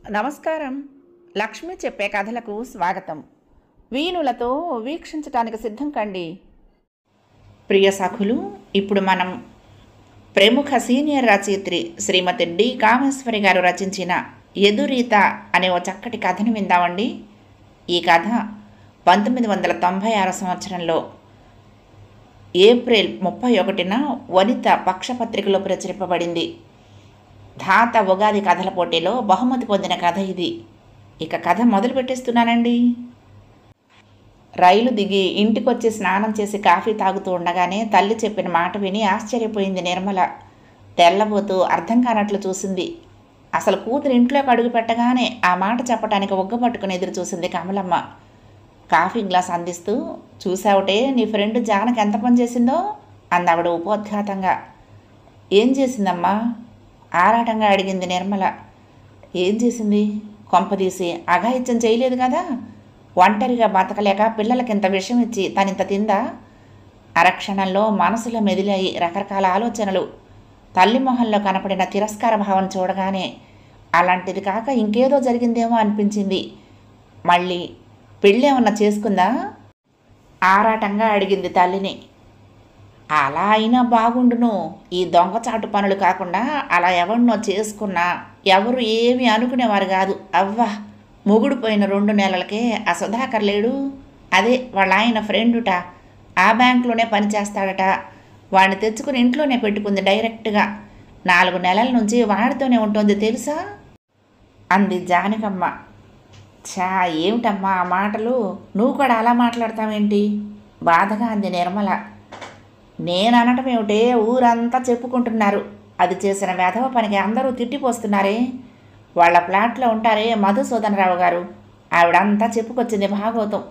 నమస్కారం. లక్ష్మి చెప్పే కథలకు స్వాగతం. వీణులతో వీక్షించటానికి సిద్ధం కండి. ప్రియ సఖులు, ఇప్పుడు మనం ప్రముఖ సీనియర్ రచయిత్రి శ్రీమతి డి కామేశ్వరి గారు రచించిన ఎదురీత అనే ఓ చక్కటి కథను విందామండి. ఈ కథ 1996 సంవత్సరంలో ఏప్రిల్ 31న వనిత పక్షపత్రికలో ప్రచురింపబడింది. ధాత ఉగాది కథల పోటీలో బహుమతి పొందిన కథ ఇది. ఇక కథ మొదలు పెట్టేస్తున్నానండి. రైలు దిగి ఇంటికొచ్చి స్నానం చేసి కాఫీ తాగుతూ ఉండగానే తల్లి చెప్పిన మాట విని ఆశ్చర్యపోయింది నిర్మల. తెల్లబోతూ అర్థం కానట్లు చూసింది. అసలు కూతురు ఇంట్లోకి అడుగు పెట్టగానే ఆ మాట చెప్పడానికి ఒగ్గపట్టుకుని ఎదురు చూసింది కమలమ్మ. కాఫీ గ్లాస్ అందిస్తూ, చూసావుటే నీ ఫ్రెండ్ జానకి ఎంత పని చేసిందో అందావిడ ఉపోద్ఘాతంగా. ఏం చేసిందమ్మా? ఆరాటంగా అడిగింది నిర్మల. ఏం చేసింది? కొంపదీసి అఘాయిత్యం చేయలేదు కదా? ఒంటరిగా బతకలేక పిల్లలకింత విషం ఇచ్చి తనింత తిందా? అరక్షణంలో మనసులో మెదిలాయి రకరకాల ఆలోచనలు. తల్లి మొహంలో కనపడిన తిరస్కార భావం చూడగానే అలాంటిది కాక ఇంకేదో జరిగిందేమో అనిపించింది. మళ్ళీ పెళ్ళేమన్నా చేసుకుందా? ఆరాటంగా అడిగింది తల్లిని. అలా అయినా బాగుండును. ఈ దొంగచాటు పనులు కాకుండా అలా ఎవరినో చేసుకున్నా ఎవరు ఏమీ అనుకునేవారు కాదు. అవ్వా, మొగుడు పోయిన 2 నెలలకే ఆ సుధాకర్ లేడు, అదే వాళ్ళ ఆయన ఫ్రెండుట, ఆ బ్యాంకులోనే పనిచేస్తాడట. వాడిని తెచ్చుకుని ఇంట్లోనే పెట్టుకుంది డైరెక్ట్గా. 4 నెలల నుంచి వాడితోనే ఉంటుంది తెలుసా అంది జానకమ్మ. చా, ఏమిటమ్మా ఆ మాటలు? నువ్వు కూడా అలా మాట్లాడతావేంటి? బాధగా అంది నిర్మల. నేను అనటం ఏమిటే, ఊరంతా చెప్పుకుంటున్నారు. అది చేసిన వెధవ పనికి అందరూ తిట్టిపోస్తున్నారే. వాళ్ళ ఫ్లాట్లో ఉంటారే మధుసూదనరావు గారు, ఆవిడంతా చెప్పుకొచ్చింది భాగవతం.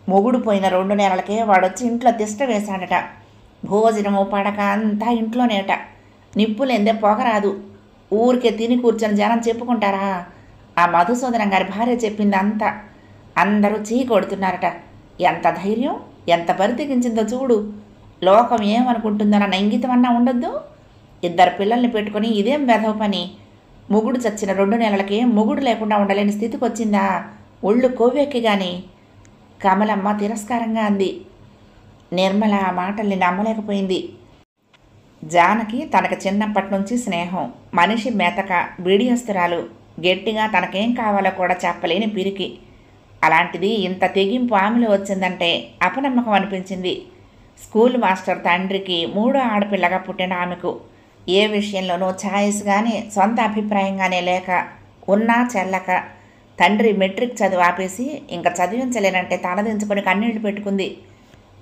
మొగుడు పోయిన 2 నెలలకే వాడొచ్చి ఇంట్లో తిష్ట వేశాడట. భోజనము పడక అంతా ఇంట్లోనేట. నిప్పులేందే పొగరాదు. ఊరికే తిని కూర్చొని జనం చెప్పుకుంటారా? ఆ మధుసూదనం గారి భార్య చెప్పింది అంతా. అందరూ చీ కొడుతున్నారట. ఎంత ధైర్యం, ఎంత బరితెగించిందో చూడు. లోకం ఏమనుకుంటుందన్న ఇంగితం అన్నా ఉండొద్దు. 2 పిల్లల్ని పెట్టుకుని ఇదేం వెధవ పని? మొగుడు చచ్చిన 2 నెలలకే మొగుడు లేకుండా ఉండలేని స్థితికి వచ్చిందా? ఒళ్ళు కొవ్వెక్కి గాని. కమలమ్మ తిరస్కారంగా అంది. నిర్మల ఆ మాటల్ని నమ్మలేకపోయింది. జానకి తనకు చిన్నప్పటి నుంచి స్నేహం, మనిషి మెతక, బీడియస్తురాలు, గట్టిగా తనకేం కావాలో కూడా చెప్పలేని పిరికి. అలాంటిది ఇంత తెగింపు ఆమెలో వచ్చిందంటే అపనమ్మకం అనిపించింది. స్కూల్ మాస్టర్ తండ్రికి 3వ ఆడపిల్లగా పుట్టిన ఆమెకు ఏ విషయంలోనూ ఛాయిస్ కానీ సొంత అభిప్రాయంగానే లేక, ఉన్నా చెల్లక, తండ్రి మెట్రిక్ చదువు ఆపేసి ఇంకా చదివించలేనంటే తలదించుకొని కన్నీళ్లు పెట్టుకుంది.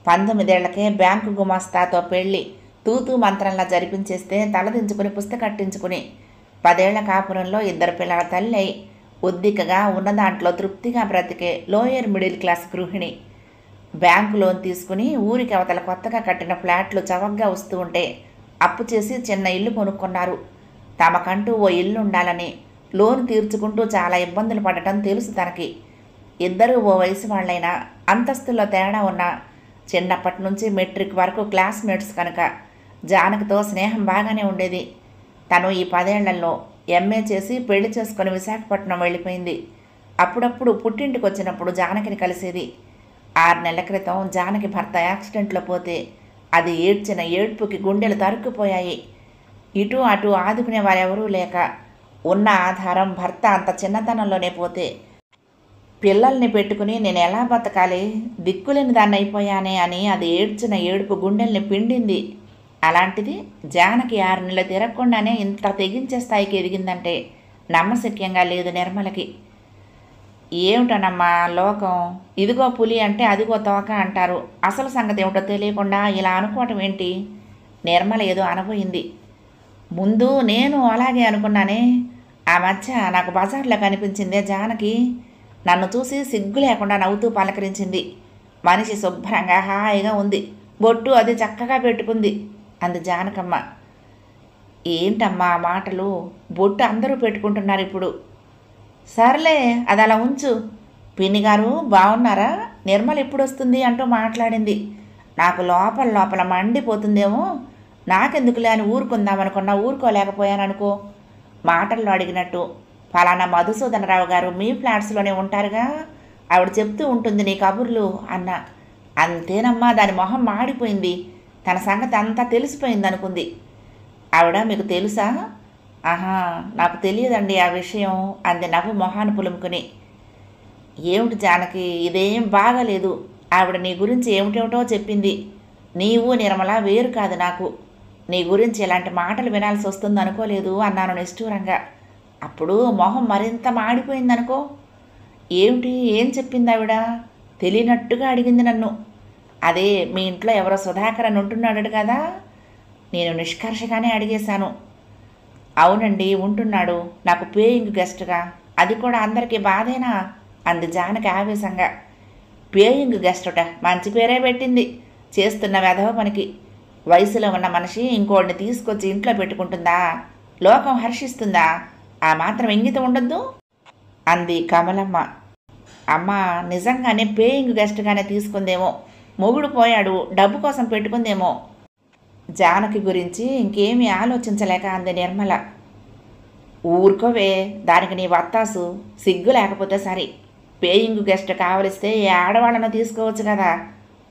19 ఏళ్లకే బ్యాంకు గుమాస్తాతో పెళ్ళి తూతూ మంత్రంలా జరిపించేస్తే తలదించుకుని పుస్తకట్టించుకుని 10 ఏళ్ల కాపురంలో 2 పిల్లల తల్లి అయి ఉద్దికగా ఉన్న దాంట్లో తృప్తిగా బ్రతికే లోయర్ మిడిల్ క్లాస్ గృహిణి. బ్యాంకు లోన్ తీసుకుని ఊరికి అవతల కొత్తగా కట్టిన ఫ్లాట్లు చవకగా వస్తూ ఉంటే అప్పు చేసి చిన్న ఇల్లు కొనుక్కున్నారు. తమకంటూ ఓ ఇల్లు ఉండాలని లోన్ తీర్చుకుంటూ చాలా ఇబ్బందులు పడటం తెలుసు తనకి. ఇద్దరూ ఓ వయసు వాళ్ళైనా అంతస్తుల్లో తేడా ఉన్నా చిన్నప్పటి నుంచి మెట్రిక్ వరకు క్లాస్మేట్స్ కనుక జానకితో స్నేహం బాగానే ఉండేది. తను ఈ 10 ఏళ్లలో ఎంఏ చేసి పెళ్లి చేసుకొని విశాఖపట్నం వెళ్ళిపోయింది. అప్పుడప్పుడు పుట్టింటికి వచ్చినప్పుడు జానకిని కలిసేది. 6 నెలల క్రితం జానకి భర్త యాక్సిడెంట్లో పోతే అది ఏడ్చిన ఏడ్పుకి గుండెలు తరుక్కుపోయాయి. ఇటు అటు ఆదుకునే వారెవరూ లేక, ఉన్న ఆధారం భర్త అంత చిన్నతనంలోనే పోతే పిల్లల్ని పెట్టుకుని నేను ఎలా బతకాలి, దిక్కులేని దాన్ని అయిపోయానే అని అది ఏడ్చిన ఏడుపు గుండెల్ని పిండింది. అలాంటిది జానకి 6 నెలలు తిరగకుండానే ఇంత తెగించే స్థాయికి ఎదిగిందంటే నమ్మశక్యంగా లేదు నిర్మలకి. ఏమిటనమ్మా లోకం, ఇదిగో పులి అంటే అదిగో తోక అంటారు. అసలు సంగతి ఏమిటో తెలియకుండా ఇలా అనుకోవటం ఏంటి? నిర్మల ఏదో అనబోయింది. ముందు నేను అలాగే అనుకున్నానే. ఆ మధ్య నాకు బజార్లో కనిపించిందే జానకి. నన్ను చూసి సిగ్గు లేకుండా నవ్వుతూ పలకరించింది. మనిషి శుభ్రంగా హాయిగా ఉంది, బొట్టు అది చక్కగా పెట్టుకుంది అంది జానకమ్మ. ఏంటమ్మా ఆ మాటలు? బొట్టు అందరూ పెట్టుకుంటున్నారు ఇప్పుడు. సర్లే, అది అలా ఉంచు. పిన్ని గారు బాగున్నారా? నిర్మల ఎప్పుడు వస్తుంది అంటూ మాట్లాడింది. నాకు లోపల లోపల మండిపోతుందేమో. నాకెందుకులే అని ఊరుకుందామనుకున్నా ఊరుకోలేకపోయాననుకో. మాటల్లో అడిగినట్టు ఫలానా మధుసూదనరావు గారు మీ ఫ్లాట్స్లోనే ఉంటారుగా, ఆవిడ చెప్తూ ఉంటుంది నీ కబుర్లు అన్న. అంతేనమ్మా, దాని మొహం మాడిపోయింది. తన సంగతి అంతా తెలిసిపోయింది అనుకుంది. ఆవిడ మీకు తెలుసా? ఆహా, నాకు తెలియదండి ఆ విషయం అంది నవ్వు మొహాన్ని పులుముకుని. ఏమిటి జానకి, ఇదేం బాగాలేదు. ఆవిడ నీ గురించి ఏమిటేమిటో చెప్పింది. నీవు నిర్మల వేరు కాదు నాకు. నీ గురించి ఇలాంటి మాటలు వినాల్సి వస్తుంది అనుకోలేదు అన్నాను నిష్ఠూరంగా. అప్పుడు మొహం మరింత మాడిపోయిందనుకో. ఏమిటి, ఏం చెప్పింది ఆవిడ? తెలియనట్టుగా అడిగింది నన్ను. అదే మీ ఇంట్లో ఎవరో సుధాకర్ అని ఉంటున్నాడు కదా. నేను నిష్కర్షగానే అడిగేశాను. అవునండి, ఉంటున్నాడు, నాకు పేయింగ్ గెస్ట్గా. అది కూడా అందరికీ బాధేనా అంది జానకి ఆవేశంగా. పేయింగ్ గెస్టుట, మంచి పేరే పెట్టింది. చేస్తున్న వెధవ పనికి. వయసులో ఉన్న మనిషి ఇంకోడిని తీసుకొచ్చి ఇంట్లో పెట్టుకుంటుందా? లోకం హర్షిస్తుందా? ఆ మాత్రం ఇంగితం ఉండొద్దు అంది కమలమ్మ. అమ్మ, నిజంగానే పేయింగ్ గెస్ట్గానే తీసుకుందేమో. మొగుడు పోయాడు, డబ్బు కోసం పెట్టుకుందేమో. జానకి గురించి ఇంకేమీ ఆలోచించలేక అంది నిర్మల. ఊరుకోవే, దానికి నీ వత్తాసు. సిగ్గు లేకపోతే సరి. పేయింగ్ గెస్ట్ కావలిస్తే ఏ ఆడవాళ్ళను తీసుకోవచ్చు కదా.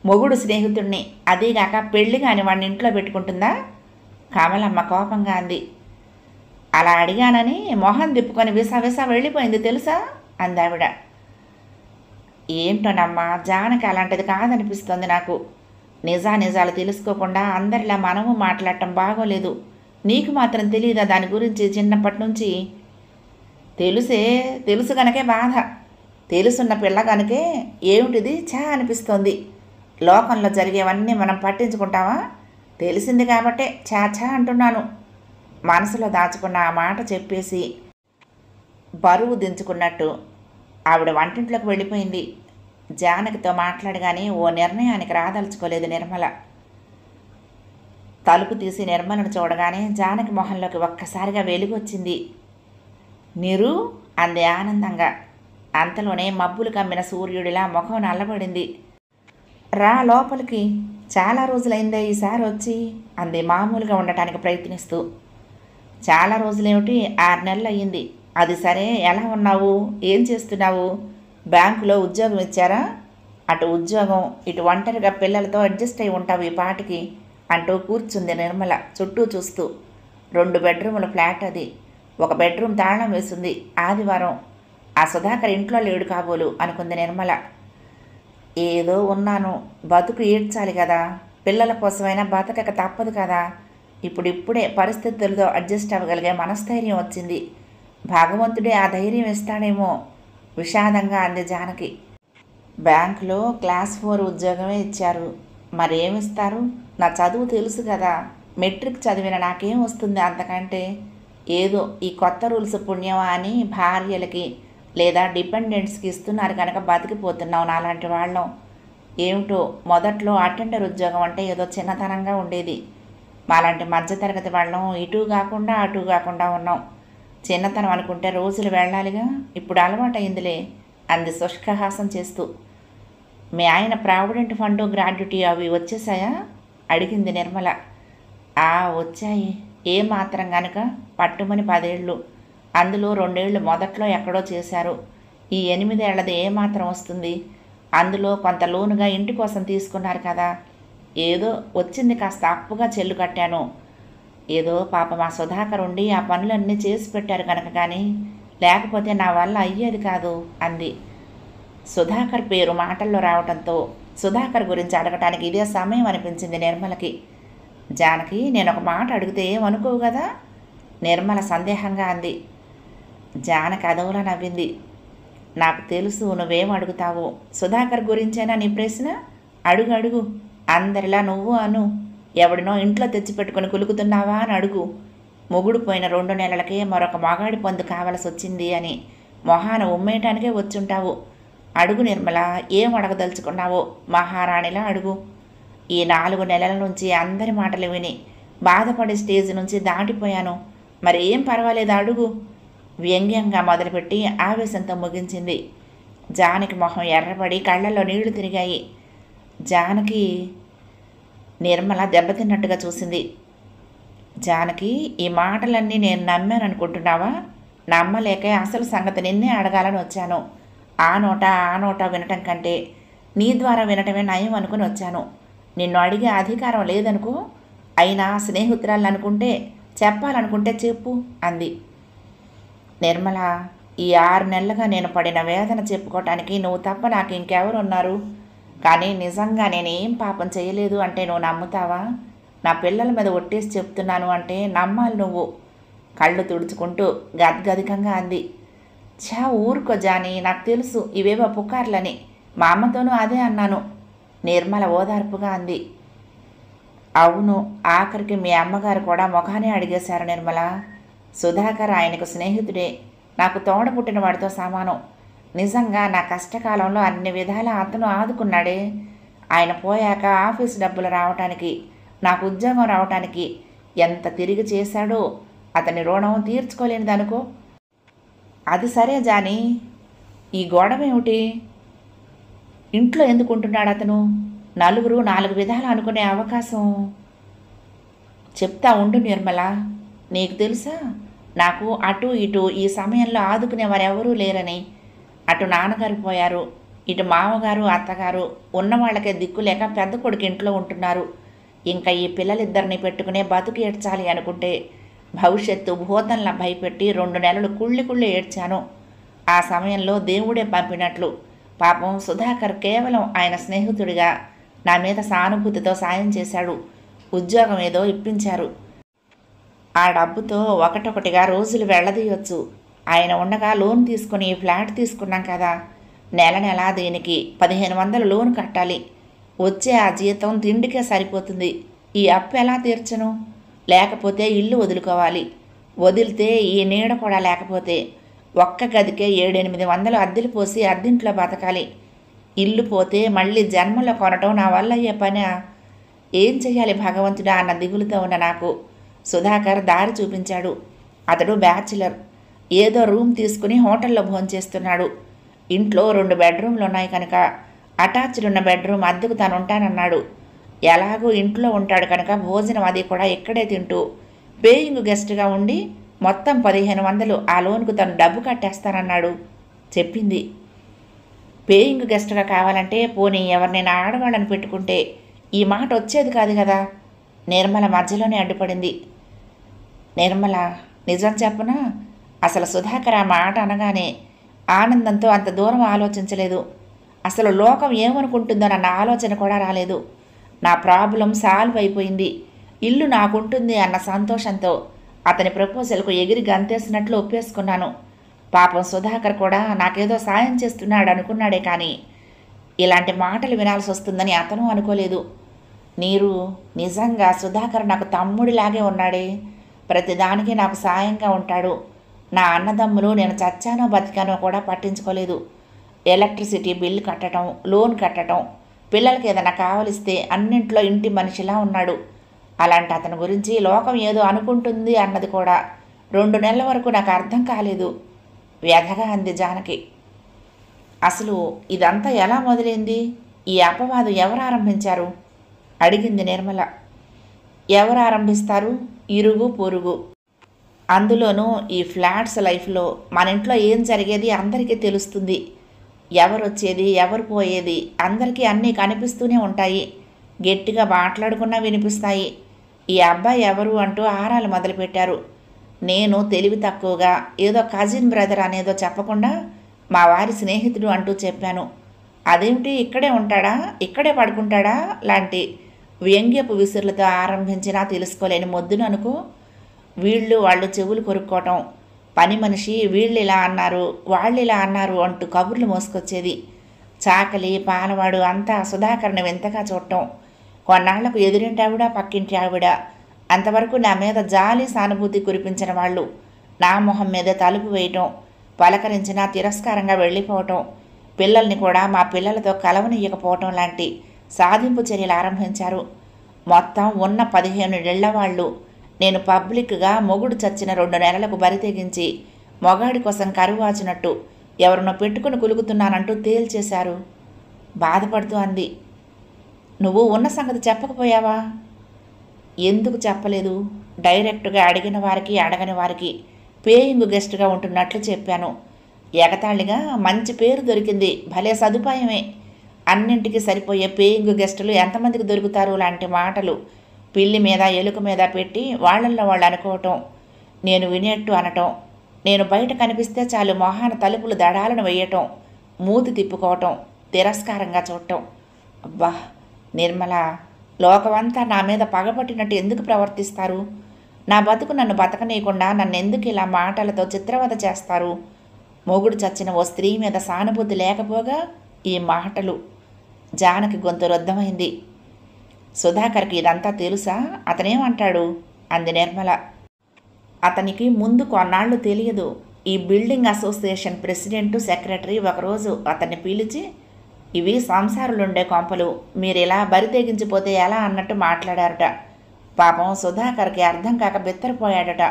మొగుడు స్నేహితుడిని, అదీగాక పెళ్లి కాని వాడిని ఇంట్లో పెట్టుకుంటుందా? కమలమ్మ కోపంగా అంది. అలా అడిగానని మొహం తిప్పుకొని విసవిస వెళ్ళిపోయింది తెలుసా అందావిడ. ఏంటోనమ్మా, జానకి అలాంటిది కాదనిపిస్తుంది నాకు. నిజాలు తెలుసుకోకుండా అందరిలా మనము మాట్లాడటం బాగోలేదు. నీకు మాత్రం తెలియదా దాని గురించి చిన్నప్పటి నుంచి? తెలుసు గనకే బాధ. తెలుసున్న పిల్ల గనకే ఏమిటిది చా అనిపిస్తోంది. లోకంలో జరిగేవన్నీ మనం పట్టించుకుంటావా? తెలిసింది కాబట్టే చాచా అంటున్నాను. మనసులో దాచుకున్న ఆ మాట చెప్పేసి బరువు దించుకున్నట్టు ఆవిడ వంటింట్లోకి వెళ్ళిపోయింది. జానకితో మాట్లాడగానే ఓ నిర్ణయానికి రాదలుచుకోలేదు నిర్మల. తలుపు తీసి నిర్మలను చూడగానే జానకి మొహంలోకి ఒక్కసారిగా వెలుగొచ్చింది. నిరు అంది ఆనందంగా. అంతలోనే మబ్బులు కమ్మిన సూర్యుడిలా ముఖం నల్లబడింది. రా లోపలికి, చాలా రోజులైందే ఈసారి వచ్చి అంది మామూలుగా ఉండటానికి ప్రయత్నిస్తూ. చాలా రోజులేమిటి, 6 నెలలు అయ్యింది. అది సరే, ఎలా ఉన్నావు, ఏం చేస్తున్నావు? బ్యాంకులో ఉద్యోగం ఇచ్చారా? అటు ఉద్యోగం, ఇటు ఒంటరిగా పిల్లలతో అడ్జస్ట్ అయి ఉంటావు ఈ పాటికి అంటూ కూర్చుంది నిర్మల చుట్టూ చూస్తూ. 2 బెడ్రూముల ఫ్లాట్ అది. 1 బెడ్రూమ్ తాళం వేసింది. ఆదివారం. ఆ సుధాకర్ ఇంట్లో లేడు కాబోలు అనుకుంది నిర్మల. ఏదో ఉన్నాను, బతుకు ఈడ్చాలి కదా. పిల్లల కోసమైనా బతకక తప్పదు కదా. ఇప్పుడిప్పుడే పరిస్థితులతో అడ్జస్ట్ అవ్వగలిగే మనస్థైర్యం వచ్చింది. భగవంతుడే ఆ ధైర్యం ఇస్తాడేమో విషాదంగా అంది జానకి. బ్యాంకులో క్లాస్ 4 ఉద్యోగమే ఇచ్చారు. మరేమిస్తారు? నా చదువు తెలుసు కదా. మెట్రిక్ చదివిన నాకేం వస్తుంది అంతకంటే? ఏదో ఈ కొత్త రూల్స్ పుణ్యమా అని భార్యలకి లేదా డిపెండెంట్స్కి ఇస్తున్నారు కనుక బతికిపోతున్నావు నాలాంటి వాళ్ళం. ఏమిటో మొదట్లో అటెండర్ ఉద్యోగం అంటే ఏదో చిన్నతనంగా ఉండేది. మాలాంటి మధ్యతరగతి వాళ్ళం ఇటు కాకుండా అటు కాకుండా ఉన్నాం. చిన్నతనం అనుకుంటే రోజులు వెళ్ళాలిగా. ఇప్పుడు అలవాటైందిలే అంది శుష్కహాసం చేస్తూ. మీ ఆయన ప్రావిడెంట్ ఫండ్ గ్రాడ్యుటీ అవి వచ్చేసాయా అడిగింది నిర్మల. వచ్చాయి. ఏమాత్రం గనుక పట్టుమని 10 ఏళ్ళు. అందులో 2 ఏళ్ళు మొదట్లో ఎక్కడో చేశారు. ఈ 8 ఏళ్లది ఏమాత్రం వస్తుంది? అందులో కొంత లోనుగా ఇంటి కోసం తీసుకున్నారు కదా. ఏదో వచ్చింది, కాస్త అప్పుగా చెల్లు కట్టాను. ఏదో పాప మా సుధాకర్ ఉండి ఆ పనులన్నీ చేసి పెట్టారు కనుక, కానీ లేకపోతే నా వల్ల అయ్యేది కాదు అంది. సుధాకర్ పేరు మాటల్లో రావడంతో సుధాకర్ గురించి అడగటానికి ఇదే సమయం అనిపించింది నిర్మలకి. జానకి, నేను ఒక మాట అడిగితే ఏమనుకోవు కదా నిర్మల సందేహంగా అంది. జానకి అదోలా నవ్వింది. నాకు తెలుసు నువ్వేం అడుగుతావో. సుధాకర్ గురించేనా నీ ప్రశ్న? అడుగు. అందరిలా నువ్వు అను. ఎవడినో ఇంట్లో తెచ్చిపెట్టుకుని కులుకుతున్నావా అని అడుగు. మొగుడు పోయిన 2 నెలలకే మరొక మగాడి పొందు కావలసి వచ్చింది అని మొహాన ఉమ్మేయటానికే వచ్చుంటావు. అడుగు నిర్మల, ఏం అడగదలుచుకున్నావో మహారాణిలా అడుగు. ఈ 4 నెలల నుంచి అందరి మాటలు విని బాధపడే స్టేజ్ నుంచి దాటిపోయాను. మరి ఏం పర్వాలేదు, అడుగు వ్యంగ్యంగా మొదలుపెట్టి ఆవేశంతో ముగించింది. జానకి మొహం ఎర్రబడి కళ్ళల్లో నీళ్లు తిరిగాయి. జానకి నిర్మల దెబ్బతిన్నట్టుగా చూసింది. జానకి, ఈ మాటలన్నీ నేను నమ్మాననుకుంటున్నావా? నమ్మలేక అసలు సంగతి నిన్నే అడగాలని వచ్చాను. ఆ నోట వినటం కంటే నీ ద్వారా వినటమే నయం అనుకుని వచ్చాను. నిన్ను అడిగే అధికారం లేదనుకో, అయినా స్నేహితురాలు అనుకుంటే చెప్పాలనుకుంటే చెప్పు అంది. నిర్మల, ఈ 6 నెలలుగా నేను పడిన వేదన చెప్పుకోవటానికి నువ్వు తప్ప నాకు ఇంకెవరున్నారు? కానీ నిజంగా నేనేం పాపం చేయలేదు అంటే నువ్వు నమ్ముతావా? నా పిల్లల మీద ఒట్టేసి చెప్తున్నాను అంటే నమ్మాలి నువ్వు. కళ్ళు తుడుచుకుంటూ గద్గదికంగా అంది. ఛా ఊరుకో జానీ, నాకు తెలుసు ఇవేవో పుకార్లని. మా అమ్మతోనూ అదే అన్నాను. నిర్మల ఓదార్పుగా అంది. అవును, ఆఖరికి మీ అమ్మగారు కూడా మొఖానే అడిగేశారు నిర్మల. సుధాకర్ ఆయనకు స్నేహితుడే, నాకు తోడ పుట్టిన వాడితో సమానం. నిజంగా నా కష్టకాలంలో అన్ని విధాలా అతను ఆదుకున్నాడే. ఆయన పోయాక ఆఫీసు డబ్బులు రావటానికి, నాకు ఉద్యోగం రావటానికి ఎంత తిరిగి చేశాడో అతని రుణం తీర్చుకోలేనిదనుకో. అది సరే జానీ, ఈ గొడవేమిటి? ఇంట్లో ఎందుకు ఉంటున్నాడు అతను? నలుగురు 4 విధాలు అనుకునే అవకాశం. చెప్తా ఉండు నిర్మల. నీకు తెలుసా, నాకు అటు ఇటు ఈ సమయంలో ఆదుకునేవారెవరూ లేరని. అటు నాన్నగారు పోయారు, ఇటు మామగారు అత్తగారు ఉన్నవాళ్ళకే దిక్కులేక పెద్ద కొడుకు ఇంట్లో ఉంటున్నారు. ఇంకా ఈ పిల్లలిద్దరిని పెట్టుకునే బతుకు ఏడ్చాలి అనుకుంటే భవిష్యత్తు భూతంలా భయపెట్టి 2 నెలలు కుళ్ళి ఏడ్చాను. ఆ సమయంలో దేవుడే పంపినట్లు పాపం సుధాకర్ కేవలం ఆయన స్నేహితుడిగా నా మీద సానుభూతితో సాయం చేశాడు. ఉద్యోగం ఏదో ఇప్పించారు. ఆ డబ్బుతో ఒకటొకటిగా రోజులు వెళ్ళదీయొచ్చు. ఆయన ఉండగా లోన్ తీసుకుని ఈ ఫ్లాట్ తీసుకున్నాం కదా. నెల దీనికి 1500 లోన్ కట్టాలి. వచ్చే ఆ జీతం తిండికే సరిపోతుంది. ఈ అప్పు ఎలా తీర్చను? లేకపోతే ఇల్లు వదులుకోవాలి. వదిలితే ఈ నీడ కూడా లేకపోతే ఒక్క గదికే 700-800 అద్దెలు పోసి అద్దింట్లో బతకాలి. ఇల్లు పోతే మళ్ళీ జన్మలో కొనటం నా వల్ల అయ్యే పనా? ఏం చెయ్యాలి భగవంతుడా అన్న దిగులుతో ఉన్న నాకు సుధాకర్ దారి చూపించాడు. అతడు బ్యాచిలర్. ఏదో రూమ్ తీసుకుని హోటల్లో భోంచేస్తున్నాడు. ఇంట్లో 2 బెడ్రూమ్లు ఉన్నాయి కనుక అటాచ్డ్ ఉన్న బెడ్రూమ్ అద్దెకు తాను ఉంటానన్నాడు. ఎలాగూ ఇంట్లో ఉంటాడు కనుక భోజనం అది కూడా ఇక్కడే తింటూ పేయింగ్ గెస్ట్గా ఉండి మొత్తం 1500 ఆ లోన్కు తను డబ్బు కట్టేస్తానన్నాడు. చెప్పింది. పేయింగ్ గెస్ట్గా కావాలంటే పోనీ ఎవరినైనా ఆడవాళ్ళని పెట్టుకుంటే ఈ మాట వచ్చేది కాదు కదా. నిర్మల మధ్యలోనే అడ్డుపడింది. నిర్మల, నిజం చెప్పనా, అసలు సుధాకర్ ఆ మాట అనగానే ఆనందంతో అంత దూరం ఆలోచించలేదు. అసలు లోకం ఏమనుకుంటుందోనన్న ఆలోచన కూడా రాలేదు. నా ప్రాబ్లం సాల్వ్ అయిపోయింది, ఇల్లు నాకుంటుంది అన్న సంతోషంతో అతని ప్రపోజల్కు ఎగిరి గంతేసినట్లు ఒప్పేసుకున్నాను. పాపం సుధాకర్ కూడా నాకేదో సాయం చేస్తున్నాడు అనుకున్నాడే కానీ ఇలాంటి మాటలు వినాల్సి వస్తుందని అతను అనుకోలేదు. నీరు, నిజంగా సుధాకర్ నాకు తమ్ముడిలాగే ఉన్నాడే. ప్రతిదానికి నాకు సాయంగా ఉంటాడు. నా అన్నదమ్ములు నేను చచ్చానో బతికానో కూడా పట్టించుకోలేదు. ఎలక్ట్రిసిటీ బిల్లు కట్టడం, లోన్ కట్టడం, పిల్లలకి ఏదైనా కావలిస్తే అన్నింట్లో ఇంటి మనిషిలా ఉన్నాడు. అలాంటి అతని గురించి లోకం ఏదో అనుకుంటుంది అన్నది కూడా 2 నెలల వరకు నాకు అర్థం కాలేదు. వ్యధగా అంది జానకి. అసలు ఇదంతా ఎలా మొదలైంది? ఈ అపవాదు ఎవరు ఆరంభించారు? అడిగింది నిర్మల. ఎవరు ఆరంభిస్తారు? ఇరుగు పొరుగు. అందులోనూ ఈ ఫ్లాట్స్ లైఫ్లో మన ఇంట్లో ఏం జరిగేది అందరికీ తెలుస్తుంది. ఎవరు వచ్చేది ఎవరు పోయేది అందరికీ అన్నీ కనిపిస్తూనే ఉంటాయి. గట్టిగా మాట్లాడుకున్నా వినిపిస్తాయి. ఈ అబ్బాయి ఎవరు అంటూ ఆరాలు మొదలుపెట్టారు. నేను తెలివి తక్కువగా ఏదో కజిన్ బ్రదర్ అనేదో చెప్పకుండా మా వారి స్నేహితుడు అంటూ చెప్పాను. అదేమిటి ఇక్కడే ఉంటాడా, ఇక్కడే పడుకుంటాడా లాంటి వ్యంగ్యపు విసురులతో ఆరంభించినా తెలుసుకోలేని మొద్దును అనుకో. వీళ్ళు వాళ్ళు చెవులు కొరుక్కోవటం, పని మనిషి వీళ్ళు ఇలా అన్నారు వాళ్ళు ఇలా అన్నారు అంటూ కబుర్లు మోసుకొచ్చేది. చాకలి పాలవాడు అంతా సుధాకర్ని వింతగా చూడటం. కొన్నాళ్లకు ఎదురింటి ఆవిడ పక్కింటి ఆవిడ అంతవరకు నా మీద జాలి సానుభూతి కురిపించిన వాళ్ళు నా మొహం మీద తలుపు వేయటం, పలకరించినా తిరస్కారంగా వెళ్ళిపోవటం, పిల్లల్ని కూడా మా పిల్లలతో కలవనియ్యకపోవటం లాంటి సాధింపు చర్యలు ఆరంభించారు. మొత్తం ఉన్న 15 ఏళ్ల వాళ్ళు నేను పబ్లిక్గా మొగుడు చచ్చిన 2 నెలలకు బరి తెగించి మొగాడి కోసం కరువాచినట్టు ఎవరినో పెట్టుకుని కులుగుతున్నానంటూ తేల్చేశారు. బాధపడుతూ అంది. నువ్వు ఉన్న సంగతి చెప్పకపోయావా? ఎందుకు చెప్పలేదు? డైరెక్ట్గా అడిగిన వారికి అడగని వారికి పేయింగ్ గెస్ట్గా ఉంటున్నట్లు చెప్పాను. ఎగతాళిగా మంచి పేరు దొరికింది, భలే సదుపాయమే, అన్నింటికి సరిపోయే పేయింగ్ గెస్టులు ఎంతమందికి దొరుకుతారు లాంటి మాటలు పిల్లి మీద ఎలుక మీద పెట్టి వాళ్ళల్లో వాళ్ళు అనుకోవటం, నేను వినేట్టు అనటం, నేను బయట కనిపిస్తే చాలు మొహాన తలుపులు దడాలను వేయటం, మూతి తిప్పుకోవటం, తిరస్కారంగా చూడటం. అబ్బా నిర్మల, లోకమంతా నా మీద పగపట్టినట్టు ఎందుకు ప్రవర్తిస్తారు? నా బతుకు నన్ను బతకనీయకుండా నన్ను ఎందుకు ఇలా మాటలతో చిత్రవద చేస్తారు? మొగుడు చచ్చిన ఓ స్త్రీ మీద సానుభూతి లేకపోగా ఈ మాటలు. జానకి గొంతు రుద్ధమైంది. సుధాకర్కి ఇదంతా తెలుసా? అతనేమంటాడు? అంది నిర్మల. అతనికి ముందు కొన్నాళ్ళు తెలియదు. ఈ బిల్డింగ్ అసోసియేషన్ ప్రెసిడెంటు, సెక్రటరీ ఒకరోజు అతన్ని పిలిచి, ఇవి సంసారులుండే కొంపలు, మీరు ఇలా బరి తెగించిపోతే ఎలా అన్నట్టు మాట్లాడారట. పాపం సుధాకర్కి అర్థం కాక బిత్తరపోయాడట.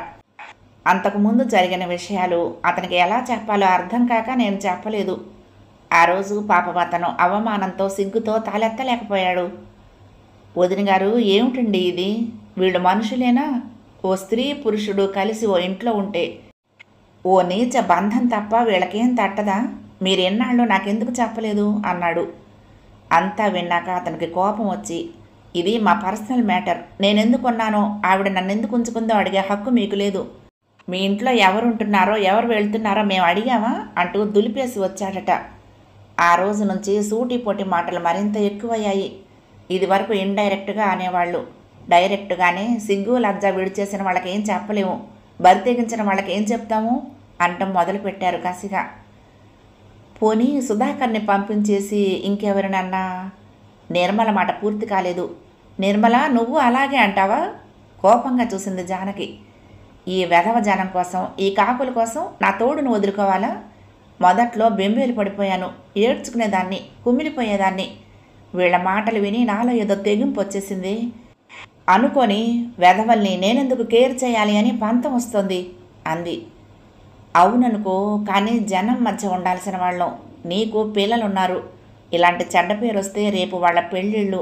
అంతకుముందు జరిగిన విషయాలు అతనికి ఎలా చెప్పాలో అర్థం కాక నేను చెప్పలేదు. ఆ రోజు పాపం అతను అవమానంతో సిగ్గుతో తాళెత్తలేకపోయాడు. వదిన గారు, ఏమిటండి ఇది? వీళ్ళు మనుషులేనా? ఓ స్త్రీ పురుషుడు కలిసి ఓ ఇంట్లో ఉంటే ఓ నీచ బంధం తప్ప వీళ్ళకేం తట్టదా? మీరెన్నాళ్ళు నాకెందుకు చెప్పలేదు అన్నాడు. అంతా విన్నాక అతనికి కోపం వచ్చి, ఇది మా పర్సనల్ మ్యాటర్, నేనెందుకున్నానో ఆవిడ నన్నెందుకు ఉంచుకుందో అడిగే హక్కు మీకు లేదు. మీ ఇంట్లో ఎవరుంటున్నారో ఎవరు వెళ్తున్నారో మేము అడిగామా అంటూ దులిపేసి వచ్చాడట. ఆ రోజు నుంచి సూటిపోటి మాటలు మరింత ఎక్కువయ్యాయి. ఇది వరకు ఇండైరెక్ట్గా అనేవాళ్ళు, డైరెక్ట్గానే సిగ్గు లజ్జ విడిచేసిన వాళ్ళకి ఏం చెప్పలేము, బరి తెగించిన వాళ్ళకి ఏం చెప్తాము అంటం మొదలుపెట్టారు కసిగా. పోనీ సుధాకర్ని పంపించేసి ఇంకెవరినన్నా? నిర్మల మాట పూర్తి కాలేదు. నిర్మల, నువ్వు అలాగే అంటావా? కోపంగా చూసింది జానకి. ఈ వెధవ జనం కోసం, ఈ కాకుల కోసం నా తోడును వదులుకోవాలా? మొదట్లో బెంబేలు పడిపోయాను, ఏడ్చుకునేదాన్ని, కుమిలిపోయేదాన్ని. వీళ్ళ మాటలు విని నాలో ఏదో తెగింపు వచ్చేసింది. అనుకొని వెధవల్ని నేనెందుకు కేర్ చేయాలి అని పంతం వస్తుంది అంది. అవుననుకో, కానీ జనం మధ్య ఉండాల్సిన వాళ్ళం. నీకు పిల్లలున్నారు. ఇలాంటి చెడ్డ పేరు వస్తే రేపు వాళ్ళ పెళ్ళిళ్ళు,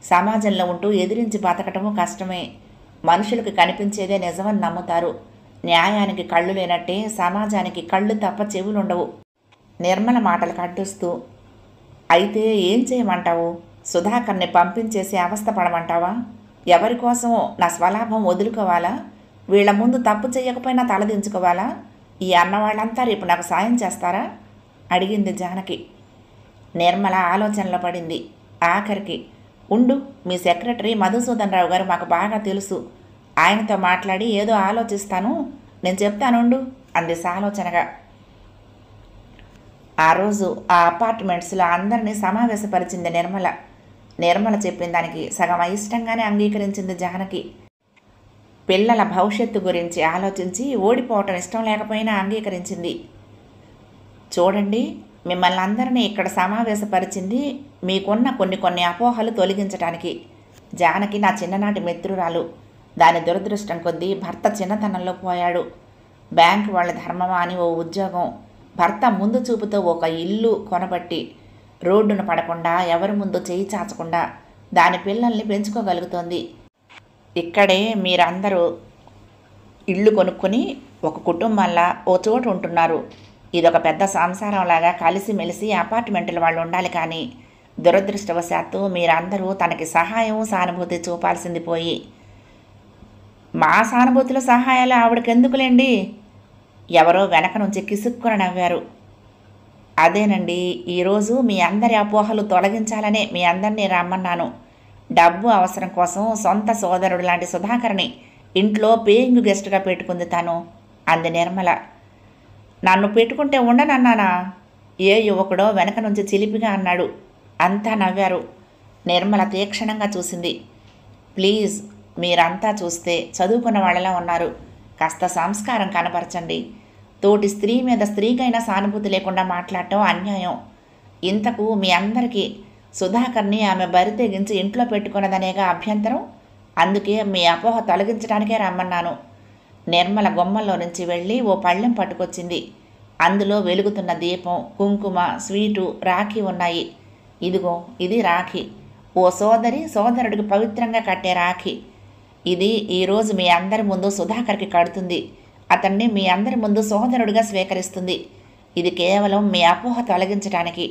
సమాజంలో ఉంటూ ఎదిరించి బతకటము కష్టమే. మనుషులకు కనిపించేదే నిజమని నమ్ముతారు. న్యాయానికి కళ్ళు లేనట్టే సమాజానికి కళ్ళు తప్ప చెవులుండవు. నిర్మల మాటలకు అడ్డుస్తూ, అయితే ఏం చేయమంటావు? సుధాకర్ని పంపించేసి అవస్థ పడమంటావా? ఎవరి కోసమో నా స్వలాభం వదులుకోవాలా? వీళ్ల ముందు తప్పు చేయకపోయినా తలదించుకోవాలా? ఈ అన్నవాళ్ళంతా రేపు నాకు సాయం చేస్తారా? అడిగింది జానకి. నిర్మల ఆలోచనలో పడింది. ఆఖరికి, ఉండు, మీ సెక్రటరీ మధుసూదన్ రావు గారు మాకు బాగా తెలుసు, ఆయనతో మాట్లాడి ఏదో ఆలోచిస్తాను, నేను చెప్తానుండు అంది సాలోచనగా. ఆ రోజు ఆ అపార్ట్మెంట్స్లో అందరినీ సమావేశపరిచింది నిర్మల. నిర్మల చెప్పిన దానికి సగం అయిష్టంగానే అంగీకరించింది జానకి. పిల్లల భవిష్యత్తు గురించి ఆలోచించి ఓడిపోవటం ఇష్టం లేకపోయినా అంగీకరించింది. చూడండి, మిమ్మల్ని అందరినీ ఇక్కడ సమావేశపరిచింది మీకున్న కొన్ని అపోహలు తొలగించడానికి. జానకి నా చిన్ననాటి మిత్రురాలు. దాని దురదృష్టం కొద్దీ భర్త చిన్నతనంలో పోయాడు. బ్యాంకు వాళ్ళ ధర్మమా అని ఓ ఉద్యోగం, భర్త ముందు చూపుతో ఒక ఇల్లు కొనబట్టి రోడ్డును పడకుండా, ఎవరి ముందు చేయి చాచకుండా దాని పిల్లల్ని పెంచుకోగలుగుతోంది. ఇక్కడే మీరందరూ ఇళ్ళు కొనుక్కొని ఒక కుటుంబంలా ఓ చోటు ఉంటున్నారు. ఇదొక పెద్ద సంసారంలాగా కలిసిమెలిసి అపార్ట్మెంటుల వాళ్ళు ఉండాలి. కానీ దురదృష్టవశాత్తు మీరందరూ తనకి సహాయం, సానుభూతి చూపాల్సింది పోయి, మా సానుభూతిలో సహాయాలు ఆవిడకెందుకులేండి? ఎవరో వెనక నుంచి కిసుక్కుని నవ్వారు. అదేనండి, ఈరోజు మీ అందరి అపోహలు తొలగించాలనే మీ అందరినీ రమ్మన్నాను. డబ్బు అవసరం కోసం సొంత సోదరుడు లాంటి సుధాకర్ని ఇంట్లో పేయింగ్ గెస్ట్గా పెట్టుకుంది తను అంది నిర్మల. నన్ను పెట్టుకుంటే ఉండనన్నానా? ఏ యువకుడో వెనక నుంచి చిలిపిగా అన్నాడు. అంతా నవ్వారు. నిర్మల తీక్షణంగా చూసింది. ప్లీజ్, మీరంతా చూస్తే చదువుకున్న వాళ్ళలా ఉన్నారు. కాస్త సంస్కారం కనపరచండి. తోటి స్త్రీ మీద స్త్రీకైనా సానుభూతి లేకుండా మాట్లాడటం అన్యాయం. ఇంతకు మీ అందరికీ సుధాకర్ని ఆమె బరి తెగించి ఇంట్లో పెట్టుకున్నదనేగా అభ్యంతరం. అందుకే మీ అపోహ తొలగించడానికే రమ్మన్నాను. నిర్మల గుమ్మంలో నుంచి వెళ్ళి ఓ పళ్ళెం పట్టుకొచ్చింది. అందులో వెలుగుతున్న దీపం, కుంకుమ, స్వీటు, రాఖీ ఉన్నాయి. ఇదిగో, ఇది రాఖీ. ఓ సోదరి సోదరుడికి పవిత్రంగా కట్టే రాఖీ. ఇది ఈరోజు మీ అందరి ముందు సుధాకర్కి కడుతుంది. అతన్ని మీ అందరి ముందు సోదరుడిగా స్వీకరిస్తుంది. ఇది కేవలం మీ అపోహ తొలగించడానికి.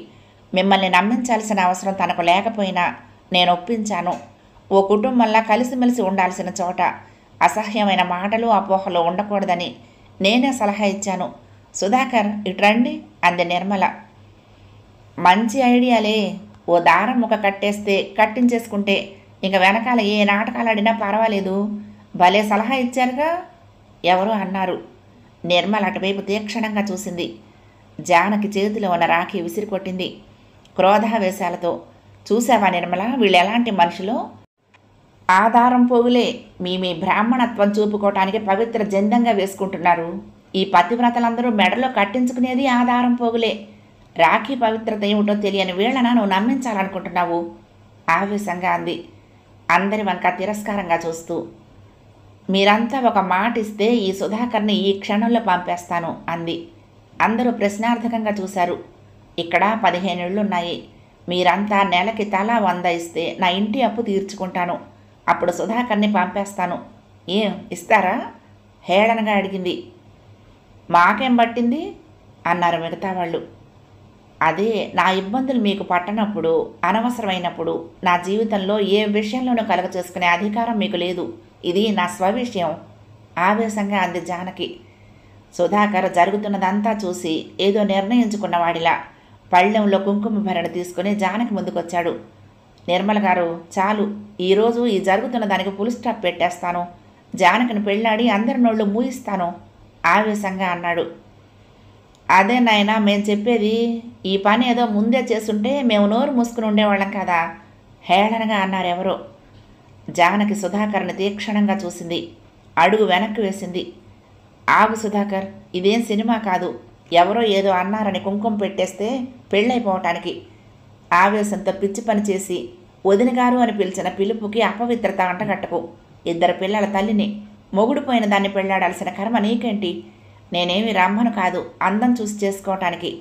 మిమ్మల్ని నమ్మించాల్సిన అవసరం తనకు లేకపోయినా నేను ఒప్పించాను. ఓ కుటుంబంలా కలిసిమెలిసి ఉండాల్సిన చోట అసహ్యమైన మాటలు అపోహలు ఉండకూడదని నేనే సలహా ఇచ్చాను. సుధాకర్ ఇట్రండి అంది నిర్మల. మంచి ఐడియాలే. ఓ దారం ముక్క కట్టేస్తే కట్టించేసుకుంటే ఇంక వెనకాల ఏ నాటకాలు ఆడినా పర్వాలేదు. భలే సలహా ఇచ్చారుగా ఎవరో అన్నారు. నిర్మల అటువైపు తీక్షణంగా చూసింది. జానకి చేతిలో ఉన్న రాఖీ విసిరికొట్టింది క్రోధావేశాలతో. చూసావా నిర్మల, వీళ్ళు ఎలాంటి మనుషులో? ఆధారం పోగులే మీ బ్రాహ్మణత్వం చూపుకోవటానికి పవిత్ర జందంగా వేసుకుంటున్నారు. ఈ పతివ్రతలందరూ మెడలో కట్టించుకునేది ఆధారం పోగులే. రాఖీ పవిత్రత ఏమిటో తెలియని వీళ్ళన నువ్వు నమ్మించాలనుకుంటున్నావు ఆవేశంగా అంది, అందరి వంక తిరస్కారంగా చూస్తూ. మీరంతా ఒక మాట ఇస్తే ఈ సుధాకర్ని ఈ క్షణంలో పంపేస్తాను అంది. అందరూ ప్రశ్నార్థకంగా చూశారు. ఇక్కడ 15 ఇళ్లున్నాయి. మీరంతా నెలకి తలా 100 ఇస్తే నా ఇంటి అప్పు తీర్చుకుంటాను. అప్పుడు సుధాకర్ని పంపేస్తాను. ఏం ఇస్తారా హేళనగా అడిగింది. మాకేం పట్టింది అన్నారు మిగతా వాళ్ళు. అదే, నా ఇబ్బందులు మీకు పట్టనప్పుడు, అనవసరమైనప్పుడు నా జీవితంలో ఏ విషయంలోనూ కలగ చేసుకునే అధికారం మీకు లేదు. ఇది నా స్వవిషయం ఆవేశంగా అంది జానకి. సుధాకర్ జరుగుతున్నదంతా చూసి ఏదో నిర్ణయించుకున్నవాడిలా పళ్ళెంలో కుంకుమ భరణ తీసుకుని జానకి ముందుకొచ్చాడు. నిర్మల గారు, చాలు, ఈరోజు ఈ జరుగుతున్న దానికి ఫుల్ స్టాప్ పెట్టేస్తాను. జానకిని పెళ్ళాడి అందరి నోళ్ళు మూయిస్తాను ఆవేశంగా అన్నాడు. అదే నాయనా మేం చెప్పేది. ఈ పని ఏదో ముందే చేస్తుంటే మేము నోరు మూసుకుని ఉండేవాళ్ళం కదా హేళనగా అన్నారెవరో. జానకి సుధాకర్ని తీక్షణంగా చూసింది. అడుగు వెనక్కి వేసింది. ఆగు సుధాకర్, ఇదేం సినిమా కాదు. ఎవరో ఏదో అన్నారని కుంకుమ పెట్టేస్తే పెళ్ళైపోవటానికి. ఆవేశంతో పిచ్చి పని చేసి వదినగారు అని పిలిచిన పిలుపుకి అపవిత్రత అంటగట్టకు. 2 పిల్లల తల్లిని, మొగుడుపోయిన దాన్ని పెళ్ళాడాల్సిన కర్మ నీకేంటి? నేనేమి రమ్మను కాదు అందం చూసి చేసుకోవటానికి.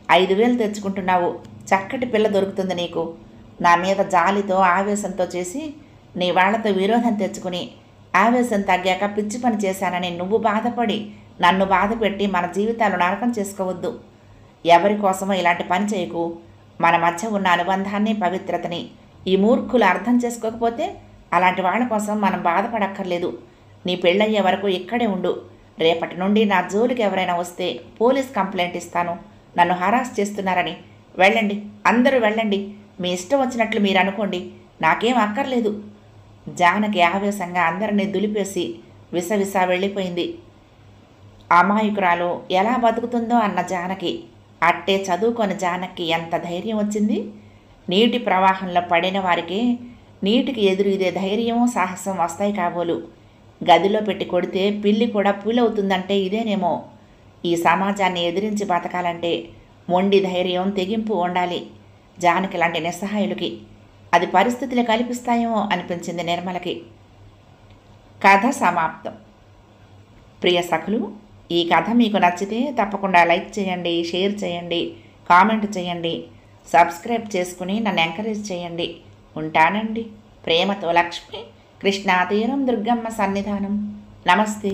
5,000 తెచ్చుకుంటున్నావు. చక్కటి పిల్ల దొరుకుతుంది నీకు. నా మీద జాలితో ఆవేశంతో చేసి నీ వాళ్లతో విరోధం తెచ్చుకుని ఆవేశం తగ్గాక పిచ్చి పని చేశానని నువ్వు బాధపడి నన్ను బాధపెట్టి మన జీవితాలు నరకం చేసుకోవద్దు. ఎవరి కోసమో ఇలాంటి పని చేయకు. మన మధ్య ఉన్న అనుబంధాన్ని, పవిత్రతని ఈ మూర్ఖులు అర్థం చేసుకోకపోతే అలాంటి వాళ్ళ కోసం మనం బాధపడక్కర్లేదు. నీ పెళ్ళయ్యే వరకు ఇక్కడే ఉండు. రేపటి నుండి నా జోలికి ఎవరైనా వస్తే పోలీస్ కంప్లైంట్ ఇస్తాను. నన్ను హరాస్ చేస్తున్నారని. వెళ్ళండి, అందరూ వెళ్ళండి. మీ ఇష్టం వచ్చినట్లు మీరు అనుకోండి. నాకేం అక్కర్లేదు. జానకి ఆవేశంగా అందరినీ దులిపేసి విసవిస వెళ్ళిపోయింది. అమాయకురాలు ఎలా బతుకుతుందో అన్న జానకి. అట్టే చదువుకొని జానకి ఎంత ధైర్యం వచ్చింది? నీటి ప్రవాహంలో పడిన వారికి నీటికి ఎదురు ఇదే ధైర్యం, సాహసం వస్తాయి కాబోలు. గదిలో పెట్టి కొడితే పిల్లి కూడా పూలవుతుందంటే ఇదేనేమో. ఈ సమాజాన్ని ఎదిరించి బతకాలంటే మొండి ధైర్యం, తెగింపు ఉండాలి జానకి లాంటి నిస్సహాయులకి. అది పరిస్థితులు కల్పిస్తాయేమో అనిపించింది నిర్మలకి. కథ సమాప్తం. ప్రియ సఖులు, ఈ కథ మీకు నచ్చితే తప్పకుండా లైక్ చేయండి, షేర్ చేయండి, కామెంట్ చేయండి, సబ్స్క్రైబ్ చేసుకుని నన్ను ఎంకరేజ్ చేయండి. ఉంటానండి. ప్రేమతో లక్ష్మి. కృష్ణా తీరం దుర్గమ్మ సన్నిధానం. నమస్తే.